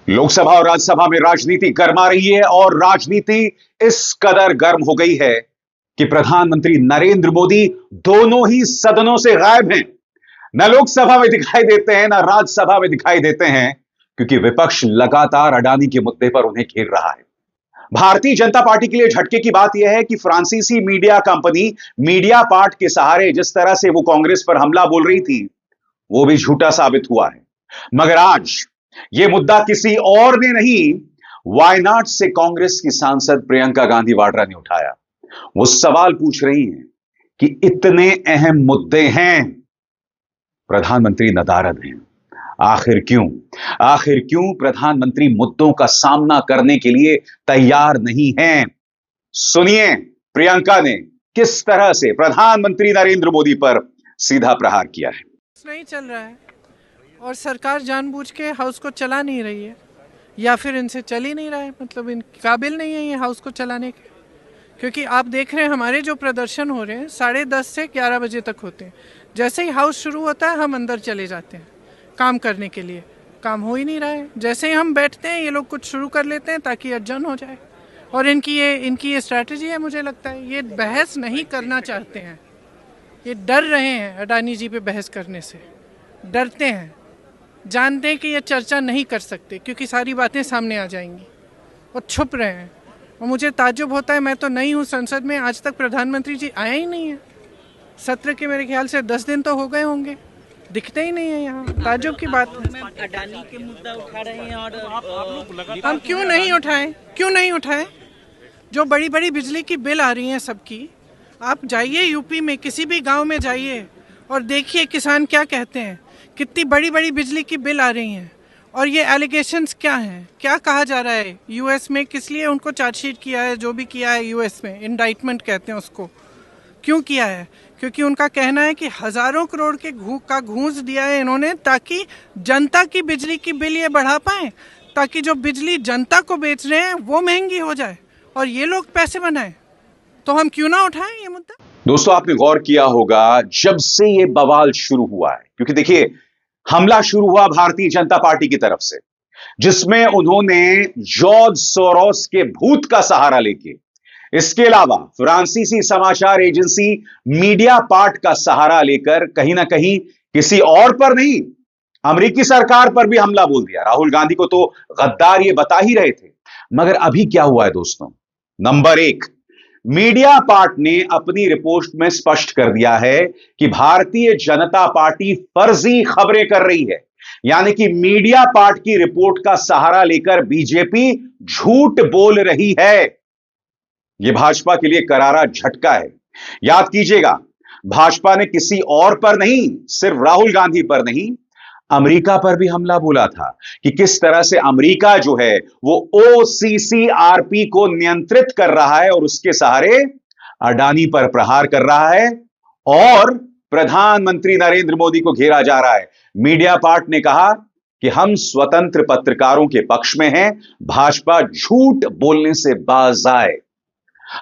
लोकसभा और राज्यसभा में राजनीति गर्मा रही है और राजनीति इस कदर गर्म हो गई है कि प्रधानमंत्री नरेंद्र मोदी दोनों ही सदनों से गायब हैं। न लोकसभा में दिखाई देते हैं, न राज्यसभा में दिखाई देते हैं, क्योंकि विपक्ष लगातार अडानी के मुद्दे पर उन्हें घेर रहा है। भारतीय जनता पार्टी के लिए झटके की बात यह है कि फ्रांसीसी मीडिया कंपनी मीडिया पार्ट के सहारे जिस तरह से वो कांग्रेस पर हमला बोल रही थी, वो भी झूठा साबित हुआ है। मगर आज यह मुद्दा किसी और ने नहीं, वायनाड से कांग्रेस की सांसद प्रियंका गांधी वाड्रा ने उठाया। वो सवाल पूछ रही हैं कि इतने अहम मुद्दे हैं, प्रधानमंत्री नदारद हैं। आखिर क्यों प्रधानमंत्री मुद्दों का सामना करने के लिए तैयार नहीं हैं? सुनिए प्रियंका ने किस तरह से प्रधानमंत्री नरेंद्र मोदी पर सीधा प्रहार किया है। नहीं चल रहा है और सरकार जानबूझ के हाउस को चला नहीं रही है, या फिर इनसे चल ही नहीं रहा है, मतलब इन काबिल नहीं है ये हाउस को चलाने के। क्योंकि आप देख रहे हैं हमारे जो प्रदर्शन हो रहे हैं 10:30 से 11 बजे तक होते हैं। जैसे ही हाउस शुरू होता है हम अंदर चले जाते हैं काम करने के लिए। काम हो ही नहीं रहा है। जैसे ही हम बैठते हैं ये लोग कुछ शुरू कर लेते हैं ताकि अर्जन हो जाए। और इनकी ये स्ट्रैटेजी है। मुझे लगता है ये बहस नहीं करना चाहते हैं, ये डर रहे हैं अडानी जी पे बहस करने से। डरते हैं, जानते हैं कि ये चर्चा नहीं कर सकते क्योंकि सारी बातें सामने आ जाएंगी, और छुप रहे हैं। और मुझे ताज्जुब होता है, मैं तो नई हूँ संसद में, आज तक प्रधानमंत्री जी आए ही नहीं है। सत्र के मेरे ख्याल से 10 दिन तो हो गए होंगे, दिखते ही नहीं है यहाँ। ताज्जुब की बात है। अडानी के मुद्दा उठा रहे हैं और हम क्यों नहीं उठाएं? जो बड़ी बड़ी बिजली की बिल आ रही हैं सबकी, आप जाइए यूपी में किसी भी गांव में जाइए और देखिए किसान क्या कहते हैं। कितनी बड़ी बड़ी बिजली की बिल आ रही हैं, और ये एलिगेशंस क्या हैं, क्या कहा जा रहा है यूएस में, किस लिए उनको चार्जशीट किया है, जो भी किया है यूएस में, इंडाइटमेंट कहते हैं उसको। क्यों किया है? क्योंकि उनका कहना है कि हज़ारों करोड़ के घूस दिया है इन्होंने ताकि जनता की बिजली की बिल ये बढ़ा पाएँ, ताकि जो बिजली जनता को बेच रहे हैं वो महंगी हो जाए और ये लोग पैसे बनाएं। तो हम क्यों ना उठाएं ये मुद्दा? दोस्तों, आपने गौर किया होगा जब से ये बवाल शुरू हुआ है, क्योंकि देखिए हमला शुरू हुआ भारतीय जनता पार्टी की तरफ से, जिसमें उन्होंने जॉर्ज सोरोस के भूत का सहारा लेके, इसके अलावा फ्रांसीसी समाचार एजेंसी मीडिया पार्ट का सहारा लेकर कहीं ना कहीं किसी और पर नहीं, अमेरिकी सरकार पर भी हमला बोल दिया। राहुल गांधी को तो गद्दार ये बता ही रहे थे। मगर अभी क्या हुआ है दोस्तों? नंबर 1, मीडिया पार्ट ने अपनी रिपोर्ट में स्पष्ट कर दिया है कि भारतीय जनता पार्टी फर्जी खबरें कर रही है। यानी कि मीडिया पार्ट की रिपोर्ट का सहारा लेकर बीजेपी झूठ बोल रही है। यह भाजपा के लिए करारा झटका है। याद कीजिएगा, भाजपा ने किसी और पर नहीं, सिर्फ राहुल गांधी पर नहीं, अमेरिका पर भी हमला बोला था कि किस तरह से अमेरिका जो है वो ओसीसीआरपी को नियंत्रित कर रहा है और उसके सहारे अडानी पर प्रहार कर रहा है और प्रधानमंत्री नरेंद्र मोदी को घेरा जा रहा है। मीडिया पार्ट ने कहा कि हम स्वतंत्र पत्रकारों के पक्ष में हैं, भाजपा झूठ बोलने से बाज आए।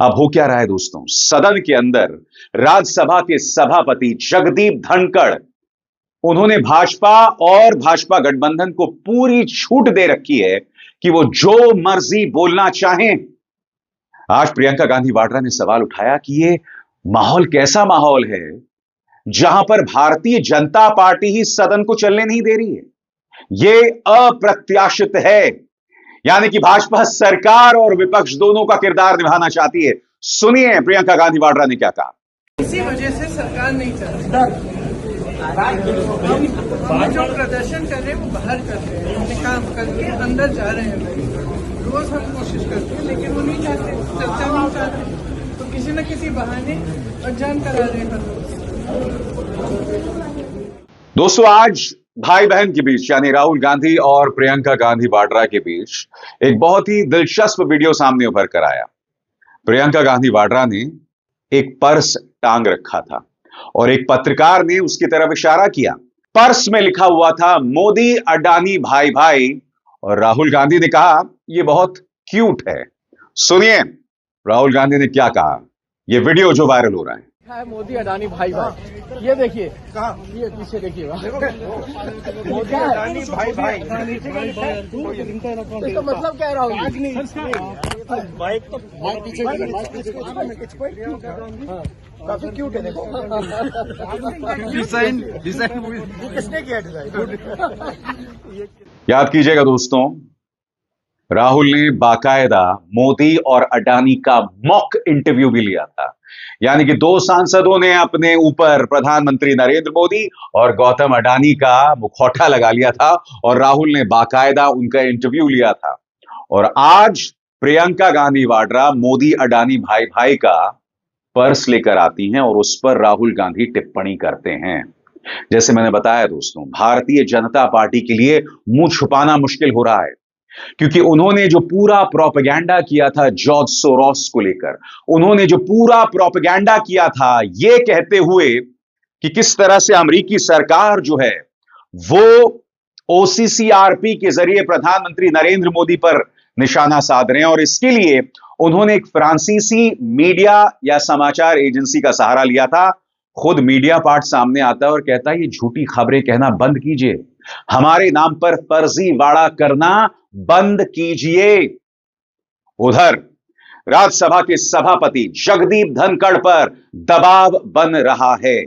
अब हो क्या रहा है दोस्तों? सदन के अंदर राज्यसभा के सभापति जगदीप धनखड़, उन्होंने भाजपा और भाजपा गठबंधन को पूरी छूट दे रखी है कि वो जो मर्जी बोलना चाहें। आज प्रियंका गांधी वाड्रा ने सवाल उठाया कि ये माहौल कैसा माहौल है जहां पर भारतीय जनता पार्टी ही सदन को चलने नहीं दे रही है। ये अप्रत्याशित है। यानी कि भाजपा सरकार और विपक्ष दोनों का किरदार निभाना चाहती है। सुनिए प्रियंका गांधी वाड्रा ने क्या कहा। इसी वजह से सरकार नहीं चल रही। हम जो प्रदर्शन कर रहे हैं वो बाहर कर रहे हैं, अपने काम करके अंदर जा रहे हैं। रोज हम कोशिश करते हैं, लेकिन वो नहीं चाहते, चर्चा नहीं चाहते, तो किसी न किसी बहाने अनजान करा रहे हैं। दोस्तों, आज भाई बहन के बीच यानी राहुल गांधी और प्रियंका गांधी वाड्रा के बीच एक बहुत ही दिलचस्प वीडियो सामने उभर कर आया। प्रियंका गांधी वाड्रा ने एक पर्स टांग रखा था और एक पत्रकार ने उसकी तरफ इशारा किया। पर्स में लिखा हुआ था मोदी अडानी भाई भाई, और राहुल गांधी ने कहा यह बहुत क्यूट है। सुनिए राहुल गांधी ने क्या कहा, यह वीडियो जो वायरल हो रहा है। है मोदी अडानी भाई भाई। ये देखिए कहाँ, ये पीछे देखिए मोदी अडानी भाई भाई। इसका मतलब क्या रहा बाइक तो पीछे काफी क्यूट है, देखो डिजाइन किसने किया डिजाइन। याद कीजिएगा दोस्तों, राहुल ने बाकायदा मोदी और अडानी का मॉक इंटरव्यू भी लिया था। यानी कि दो सांसदों ने अपने ऊपर प्रधानमंत्री नरेंद्र मोदी और गौतम अडानी का मुखौटा लगा लिया था और राहुल ने बाकायदा उनका इंटरव्यू लिया था। और आज प्रियंका गांधी वाड्रा मोदी अडानी भाई भाई का पर्स लेकर आती हैं और उस पर राहुल गांधी टिप्पणी करते हैं। जैसे मैंने बताया दोस्तों, भारतीय जनता पार्टी के लिए मुंह छुपाना मुश्किल हो रहा है, क्योंकि उन्होंने जो पूरा प्रोपेगेंडा किया था जॉर्ज सोरोस को लेकर, उन्होंने जो पूरा प्रोपेगेंडा किया था यह कहते हुए कि किस तरह से अमेरिकी सरकार जो है वो ओसीसीआरपी के जरिए प्रधानमंत्री नरेंद्र मोदी पर निशाना साध रहे हैं, और इसके लिए उन्होंने एक फ्रांसीसी मीडिया या समाचार एजेंसी का सहारा लिया था। खुद मीडिया पार्ट सामने आता है और कहता है ये झूठी खबरें कहना बंद कीजिए, हमारे नाम पर फर्जीवाड़ा करना बंद कीजिए। उधर राज्यसभा के सभापति जगदीप धनखड़ पर दबाव बन रहा है।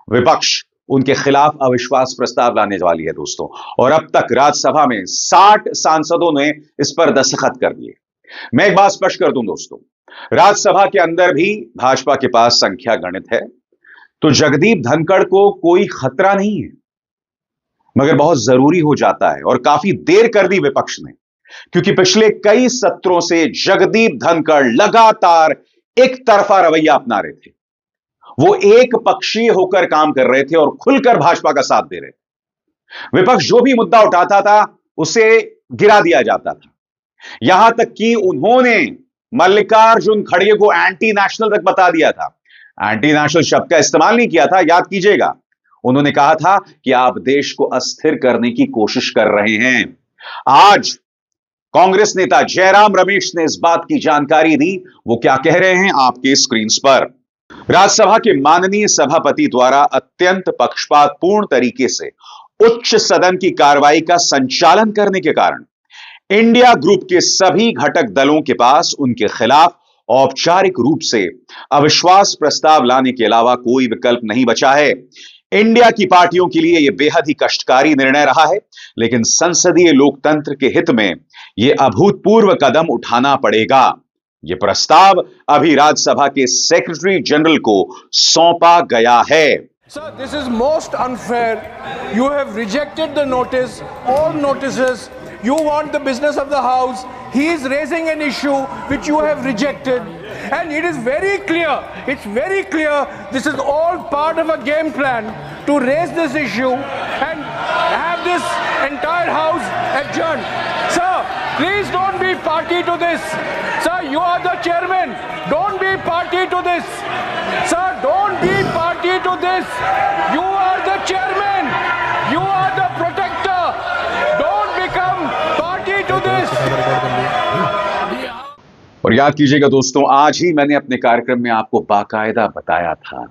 विपक्ष उनके खिलाफ अविश्वास प्रस्ताव लाने वाली है दोस्तों, और अब तक राज्यसभा में 60 सांसदों ने इस पर दस्तखत कर दिए। मैं एक बात स्पष्ट कर दूं दोस्तों, राज्यसभा के अंदर भी भाजपा के पास संख्या गणित है, तो जगदीप धनखड़ को कोई खतरा नहीं है, मगर बहुत जरूरी हो जाता है। और काफी देर कर दी विपक्ष ने, क्योंकि पिछले कई सत्रों से जगदीप धनखड़ लगातार एक तरफा रवैया अपना रहे थे। वो एक पक्षीय होकर काम कर रहे थे और खुलकर भाजपा का साथ दे रहे थे। विपक्ष जो भी मुद्दा उठाता था उसे गिरा दिया जाता था, यहां तक कि उन्होंने मल्लिकार्जुन खड़गे को एंटी नेशनल तक बता दिया था। एंटी नेशनल शब्द का इस्तेमाल नहीं किया था, याद कीजिएगा। उन्होंने कहा था कि आप देश को अस्थिर करने की कोशिश कर रहे हैं। आज कांग्रेस नेता जयराम रमेश ने इस बात की जानकारी दी। वो क्या कह रहे हैं आपके स्क्रीन पर। राज्यसभा के माननीय सभापति द्वारा अत्यंत पक्षपातपूर्ण तरीके से उच्च सदन की कार्रवाई का संचालन करने के कारण इंडिया ग्रुप के सभी घटक दलों के पास उनके खिलाफ औपचारिक रूप से अविश्वास प्रस्ताव लाने के अलावा कोई विकल्प नहीं बचा है। इंडिया की पार्टियों के लिए यह बेहद ही कष्टकारी निर्णय रहा है, लेकिन संसदीय लोकतंत्र के हित में यह अभूतपूर्व कदम उठाना पड़ेगा। यह प्रस्ताव अभी राज्यसभा के सेक्रेटरी जनरल को सौंपा गया है। Sir, this is most unfair. You have rejected the notice, all notices. You want the business of the house. He is raising an issue which you have rejected. And it is very clear, it's very clear, this is all part of a game plan to raise this issue and have this entire house adjourned. Sir, please don't be party to this. Sir, you are the chairman. Don't be party to this. Sir, don't be party to this. You are the chairman. You are the protector. Don't become party to this. और याद कीजिएगा दोस्तों, आज ही मैंने अपने कार्यक्रम में आपको बाकायदा बताया था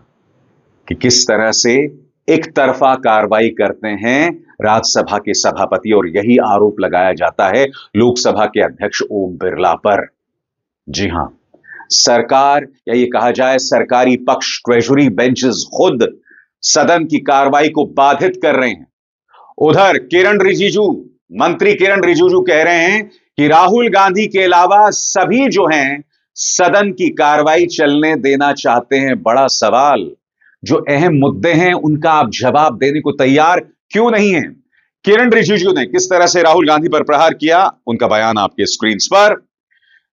कि किस तरह से एक तरफा कार्रवाई करते हैं राज्यसभा के सभापति, और यही आरोप लगाया जाता है लोकसभा के अध्यक्ष ओम बिरला पर। जी हां, सरकार, या ये कहा जाए सरकारी पक्ष, ट्रेजरी बेंचेस खुद सदन की कार्रवाई को बाधित कर रहे हैं। उधर मंत्री किरण रिजिजू कह रहे हैं कि राहुल गांधी के अलावा सभी जो हैं सदन की कार्रवाई चलने देना चाहते हैं। बड़ा सवाल, जो अहम मुद्दे हैं उनका आप जवाब देने को तैयार क्यों नहीं हैं? किरण रिजिजू ने किस तरह से राहुल गांधी पर प्रहार किया, उनका बयान आपके स्क्रीन पर।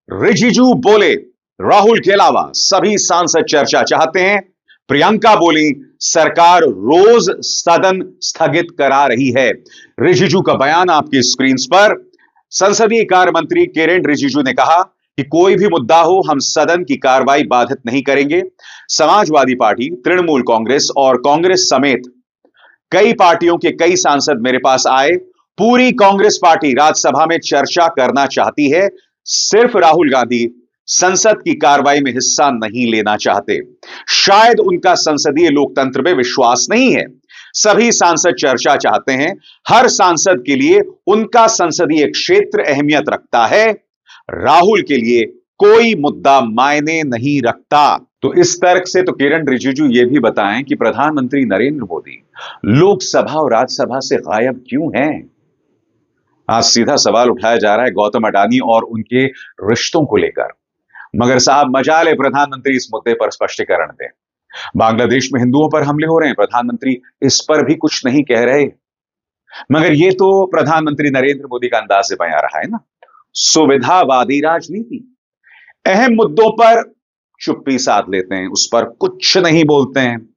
रिजिजू बोले, राहुल के अलावा सभी सांसद चर्चा चाहते हैं। प्रियंका बोली, सरकार रोज सदन स्थगित करा रही है। रिजिजू का बयान आपकी स्क्रीन पर। संसदीय कार्य मंत्री किरेन रिजिजू ने कहा कि कोई भी मुद्दा हो, हम सदन की कार्रवाई बाधित नहीं करेंगे। समाजवादी पार्टी, तृणमूल कांग्रेस और कांग्रेस समेत कई पार्टियों के कई सांसद मेरे पास आए। पूरी कांग्रेस पार्टी राज्यसभा में चर्चा करना चाहती है, सिर्फ राहुल गांधी संसद की कार्रवाई में हिस्सा नहीं लेना चाहते। शायद उनका संसदीय लोकतंत्र में विश्वास नहीं है। सभी सांसद चर्चा चाहते हैं। हर सांसद के लिए उनका संसदीय क्षेत्र अहमियत रखता है। राहुल के लिए कोई मुद्दा मायने नहीं रखता। तो इस तर्क से तो किरण रिजिजू यह भी बताएं कि प्रधानमंत्री नरेंद्र मोदी लोकसभा और राज्यसभा से गायब क्यों हैं? आज सीधा सवाल उठाया जा रहा है गौतम अडानी और उनके रिश्तों को लेकर। मगर साहब मजाल है प्रधानमंत्री इस मुद्दे पर स्पष्टीकरण दें। बांग्लादेश में हिंदुओं पर हमले हो रहे हैं, प्रधानमंत्री इस पर भी कुछ नहीं कह रहे। मगर यह तो प्रधानमंत्री नरेंद्र मोदी का अंदाज बयां रहा है ना, सुविधावादी राजनीति। अहम मुद्दों पर चुप्पी साध लेते हैं, उस पर कुछ नहीं बोलते हैं।